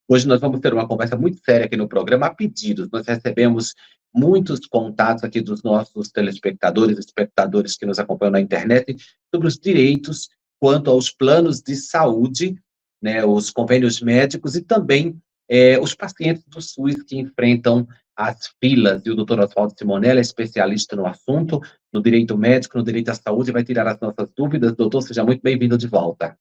Hoje nós vamos ter uma conversa muito séria aqui no programa, a pedidos. Nós recebemos muitos contatos aqui dos nossos telespectadores, espectadores que nos acompanham na internet, sobre os direitos quanto aos planos de saúde, né, os convênios médicos e também os pacientes do SUS que enfrentam as filas. E o doutor Oswaldo Simonella é especialista no assunto, no direito médico, no direito à saúde, vai tirar as nossas dúvidas. Doutor, seja muito bem-vindo de volta.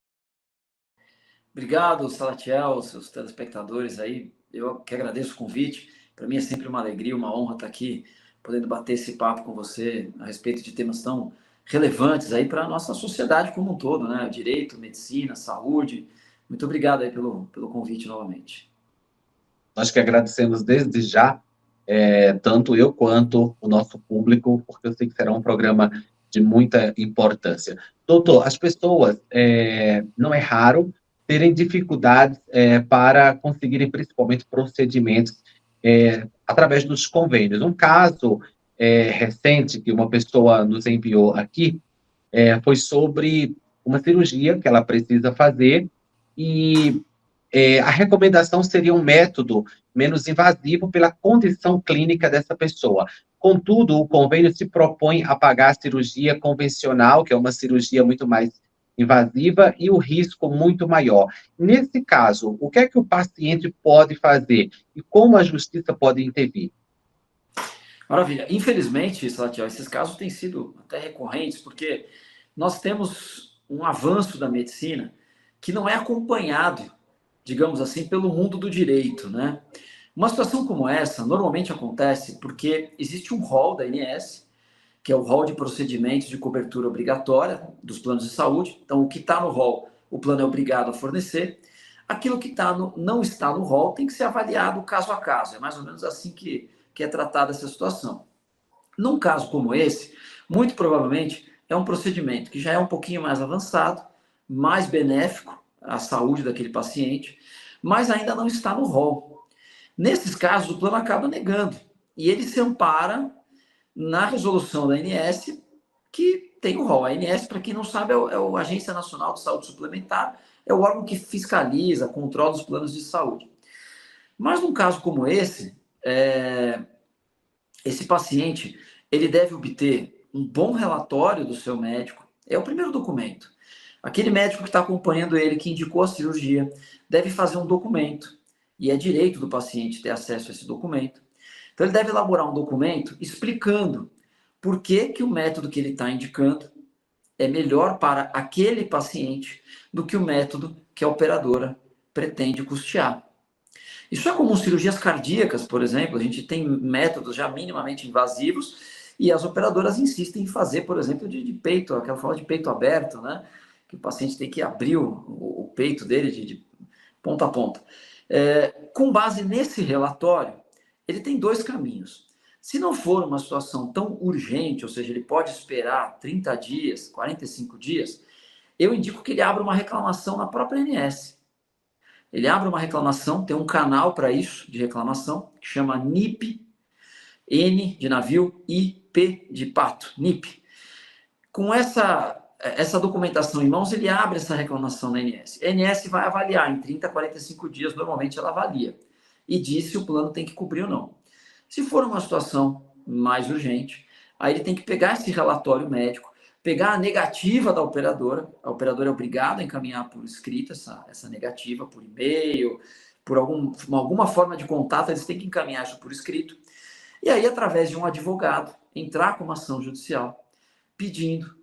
Obrigado, Salatiel, seus telespectadores aí. Eu que agradeço o convite. Para mim é sempre uma alegria, uma honra estar aqui, podendo bater esse papo com você a respeito de temas tão relevantes aí para a nossa sociedade como um todo, né? Direito, medicina, saúde. Muito obrigado aí pelo convite novamente. Nós que agradecemos desde já, tanto eu quanto o nosso público, porque eu sei que será um programa de muita importância. Doutor, as pessoas, não é raro, terem dificuldades para conseguirem, principalmente, procedimentos através dos convênios. Um caso recente que uma pessoa nos enviou aqui foi sobre uma cirurgia que ela precisa fazer e a recomendação seria um método menos invasivo pela condição clínica dessa pessoa. Contudo, o convênio se propõe a pagar a cirurgia convencional, que é uma cirurgia muito mais invasiva e o risco muito maior. Nesse caso, o que é que o paciente pode fazer e como a justiça pode intervir? Maravilha. Infelizmente, Salatiel, esses casos têm sido até recorrentes, porque nós temos um avanço da medicina que não é acompanhado, digamos assim, pelo mundo do direito, né? Uma situação como essa normalmente acontece porque existe um rol da ANS, que é o rol de procedimentos de cobertura obrigatória dos planos de saúde. Então, o que está no rol, o plano é obrigado a fornecer. Aquilo que não está no rol tem que ser avaliado caso a caso. É mais ou menos assim que é tratada essa situação. Num caso como esse, muito provavelmente é um procedimento que já é um pouquinho mais avançado, mais benéfico à saúde daquele paciente, mas ainda não está no rol. Nesses casos, o plano acaba negando e ele se ampara na resolução da ANS, que tem o rol. A ANS, para quem não sabe, é a Agência Nacional de Saúde Suplementar, é o órgão que fiscaliza, controla os planos de saúde. Mas num caso como esse paciente ele deve obter um bom relatório do seu médico. É o primeiro documento. Aquele médico que está acompanhando ele, que indicou a cirurgia, deve fazer um documento. E é direito do paciente ter acesso a esse documento. Então, ele deve elaborar um documento explicando por que o método que ele está indicando é melhor para aquele paciente do que o método que a operadora pretende custear. Isso é comum, cirurgias cardíacas, por exemplo, a gente tem métodos já minimamente invasivos e as operadoras insistem em fazer, por exemplo, de peito, aquela forma de peito aberto, né? Que o paciente tem que abrir o peito dele de ponta a ponta. Com base nesse relatório, ele tem dois caminhos. Se não for uma situação tão urgente, ou seja, ele pode esperar 30 dias, 45 dias, eu indico que ele abra uma reclamação na própria ANS. Ele abre uma reclamação, tem um canal para isso, de reclamação, que chama NIP, N de navio, IP de pato, NIP. Com essa documentação em mãos, ele abre essa reclamação na ANS. A ANS vai avaliar, em 30 a 45 dias, normalmente ela avalia, e diz se o plano tem que cobrir ou não. Se for uma situação mais urgente, aí ele tem que pegar esse relatório médico, pegar a negativa da operadora, a operadora é obrigada a encaminhar por escrito essa negativa, por e-mail, por alguma forma de contato, eles têm que encaminhar isso por escrito, e aí, através de um advogado, entrar com uma ação judicial, pedindo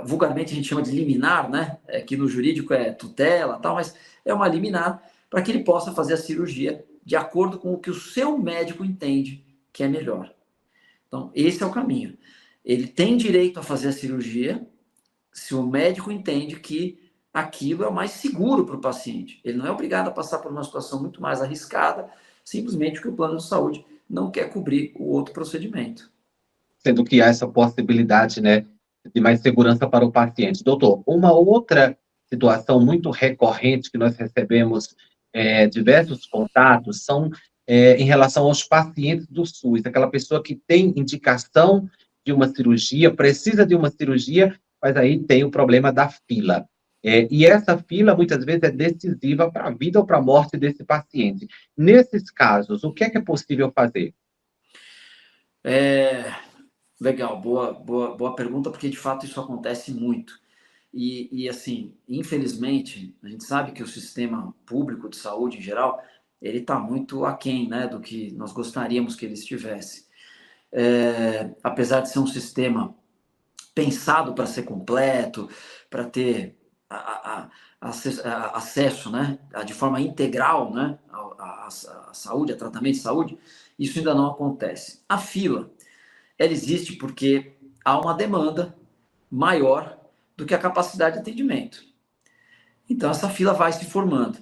vulgarmente a gente chama de liminar, né? Que no jurídico é tutela, tal, mas é uma liminar para que ele possa fazer a cirurgia de acordo com o que o seu médico entende que é melhor. Então, esse é o caminho. Ele tem direito a fazer a cirurgia se o médico entende que aquilo é o mais seguro para o paciente. Ele não é obrigado a passar por uma situação muito mais arriscada, simplesmente porque o plano de saúde não quer cobrir o outro procedimento. Sendo que há essa possibilidade, né, de mais segurança para o paciente. Doutor, uma outra situação muito recorrente que nós recebemos diversos contatos são em relação aos pacientes do SUS, aquela pessoa que tem indicação de uma cirurgia, precisa de uma cirurgia, mas aí tem o problema da fila. E essa fila, muitas vezes, é decisiva para a vida ou para a morte desse paciente. Nesses casos, o que é possível fazer? É, legal, boa pergunta, porque de fato isso acontece muito. Assim, infelizmente, a gente sabe que o sistema público de saúde em geral, ele está muito aquém, né, do que nós gostaríamos que ele estivesse. Apesar de ser um sistema pensado para ser completo, para ter acesso, né, de forma integral, né, à saúde, a tratamento de saúde, isso ainda não acontece. A fila, ela existe porque há uma demanda maior do que a capacidade de atendimento. Então, essa fila vai se formando.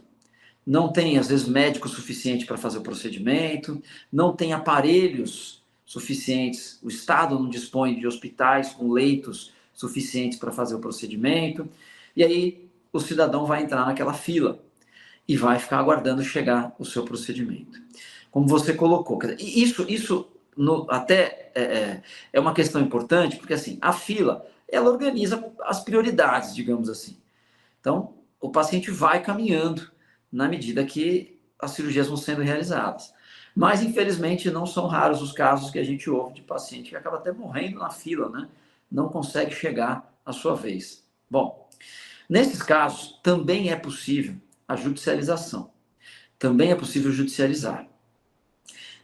Não tem, às vezes, médico suficiente para fazer o procedimento, não tem aparelhos suficientes, o Estado não dispõe de hospitais com leitos suficientes para fazer o procedimento, e aí o cidadão vai entrar naquela fila e vai ficar aguardando chegar o seu procedimento. Como você colocou, isso até é uma questão importante, porque assim, a fila, ela organiza as prioridades, digamos assim. Então, o paciente vai caminhando na medida que as cirurgias vão sendo realizadas. Mas, infelizmente, não são raros os casos que a gente ouve de paciente que acaba até morrendo na fila, né? Não consegue chegar à sua vez. Bom, nesses casos, também é possível a judicialização. Também é possível judicializar.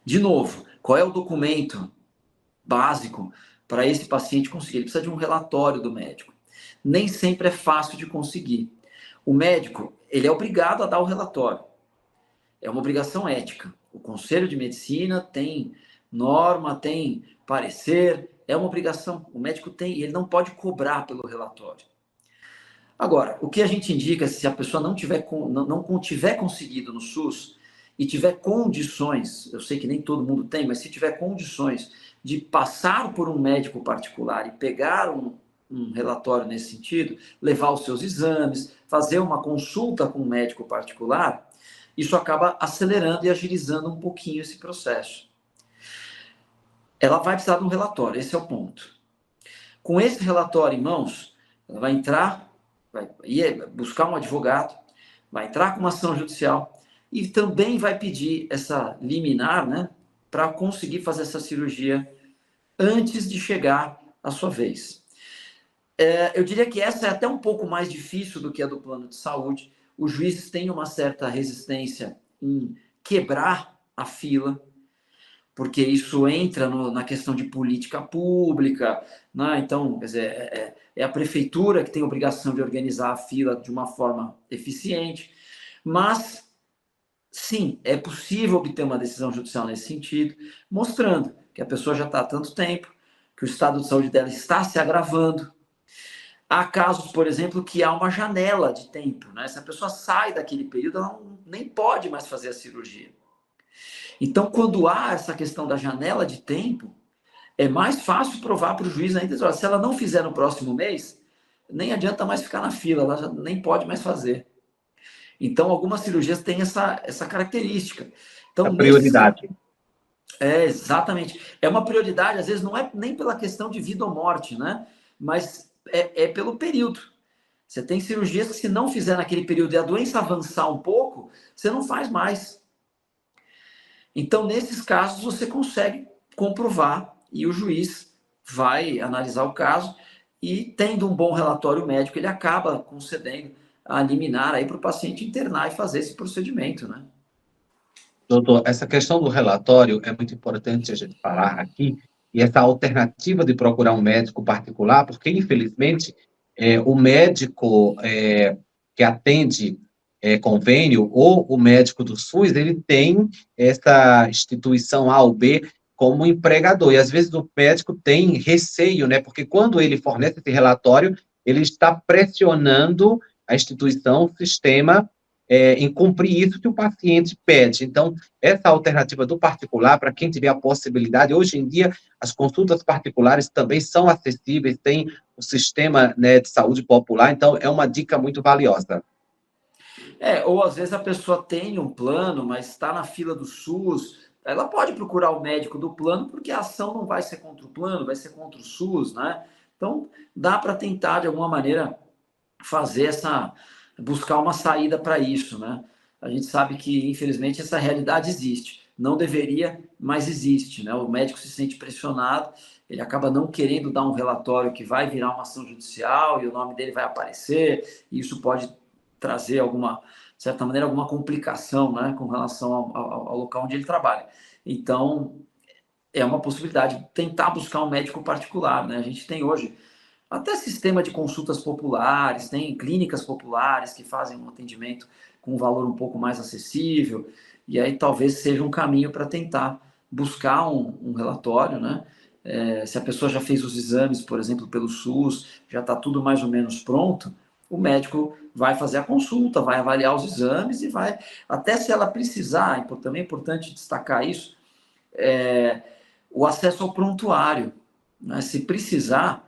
De novo, qual é o documento básico para esse paciente conseguir? Ele precisa de um relatório do médico. Nem sempre é fácil de conseguir. O médico, ele é obrigado a dar o relatório. É uma obrigação ética. O Conselho de Medicina tem norma, tem parecer, é uma obrigação. O médico tem, e ele não pode cobrar pelo relatório. Agora, o que a gente indica, se a pessoa não tiver conseguido no SUS e tiver condições, eu sei que nem todo mundo tem, mas se tiver condições de passar por um médico particular e pegar um relatório nesse sentido, levar os seus exames, fazer uma consulta com um médico particular, isso acaba acelerando e agilizando um pouquinho esse processo. Ela vai precisar de um relatório, esse é o ponto. Com esse relatório em mãos, ela vai entrar, vai ir buscar um advogado, vai entrar com uma ação judicial e também vai pedir essa liminar, né, para conseguir fazer essa cirurgia antes de chegar à sua vez. Eu diria que essa é até um pouco mais difícil do que a do plano de saúde. Os juízes têm uma certa resistência em quebrar a fila, porque isso entra na questão de política pública, né? Então, quer dizer, é a prefeitura que tem a obrigação de organizar a fila de uma forma eficiente, mas, sim, é possível obter uma decisão judicial nesse sentido, mostrando que a pessoa já está há tanto tempo, que o estado de saúde dela está se agravando. Há casos, por exemplo, que há uma janela de tempo, né? Se a pessoa sai daquele período, ela nem pode mais fazer a cirurgia. Então, quando há essa questão da janela de tempo, é mais fácil provar para o juiz ainda, se ela não fizer no próximo mês, nem adianta mais ficar na fila, ela já nem pode mais fazer. Então, algumas cirurgias têm essa característica. A Então, prioridade. exatamente. É uma prioridade, às vezes, não é nem pela questão de vida ou morte, né? Mas é pelo período. Você tem cirurgias que, se não fizer naquele período e a doença avançar um pouco, você não faz mais. Então, nesses casos, você consegue comprovar e o juiz vai analisar o caso e, tendo um bom relatório médico, ele acaba concedendo a liminar aí para o paciente internar e fazer esse procedimento, né? Doutor, essa questão do relatório é muito importante a gente falar aqui, e essa alternativa de procurar um médico particular, porque, infelizmente, o médico que atende convênio ou o médico do SUS, ele tem essa instituição A ou B como empregador, e às vezes o médico tem receio, né, porque quando ele fornece esse relatório, ele está pressionando a instituição, o sistema, em cumprir isso que o paciente pede. Então, essa alternativa do particular, para quem tiver a possibilidade, hoje em dia, as consultas particulares também são acessíveis, tem o sistema, né, de saúde popular, então é uma dica muito valiosa. Ou às vezes a pessoa tem um plano, mas está na fila do SUS, ela pode procurar o médico do plano, porque a ação não vai ser contra o plano, vai ser contra o SUS, né? Então, dá para tentar, de alguma maneira, buscar uma saída para isso, né? A gente sabe que, infelizmente, essa realidade existe. Não deveria, mas existe, né? O médico se sente pressionado, ele acaba não querendo dar um relatório que vai virar uma ação judicial e o nome dele vai aparecer, e isso pode trazer alguma, de certa maneira, alguma complicação, né, com relação ao local onde ele trabalha. Então, é uma possibilidade tentar buscar um médico particular, né? A gente tem hoje até sistema de consultas populares, tem clínicas populares que fazem um atendimento com um valor um pouco mais acessível, e aí talvez seja um caminho para tentar buscar um relatório, né? Se a pessoa já fez os exames, por exemplo, pelo SUS, já está tudo mais ou menos pronto, o médico vai fazer a consulta, vai avaliar os exames e vai, até se ela precisar, também é importante destacar isso, o acesso ao prontuário, né? Se precisar,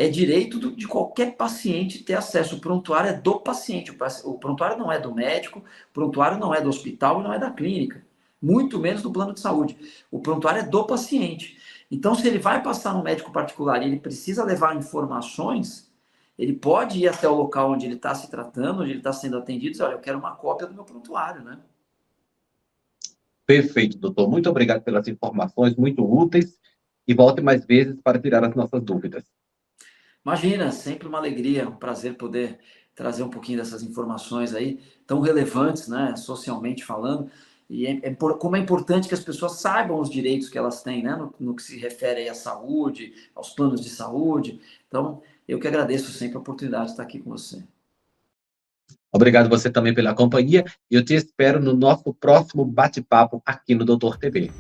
é direito de qualquer paciente ter acesso. O prontuário é do paciente. O prontuário não é do médico, o prontuário não é do hospital e não é da clínica, muito menos do plano de saúde. O prontuário é do paciente. Então, se ele vai passar no médico particular e ele precisa levar informações, ele pode ir até o local onde ele está se tratando, onde ele está sendo atendido, e dizer, olha, eu quero uma cópia do meu prontuário, né? Perfeito, doutor. Muito obrigado pelas informações, muito úteis, e volte mais vezes para tirar as nossas dúvidas. Imagina, sempre uma alegria, um prazer poder trazer um pouquinho dessas informações aí, tão relevantes, né, socialmente falando, e como é importante que as pessoas saibam os direitos que elas têm, né, no que se refere aí à saúde, aos planos de saúde. Então, eu que agradeço sempre a oportunidade de estar aqui com você. Obrigado você também pela companhia, e eu te espero no nosso próximo bate-papo aqui no Doutor TV.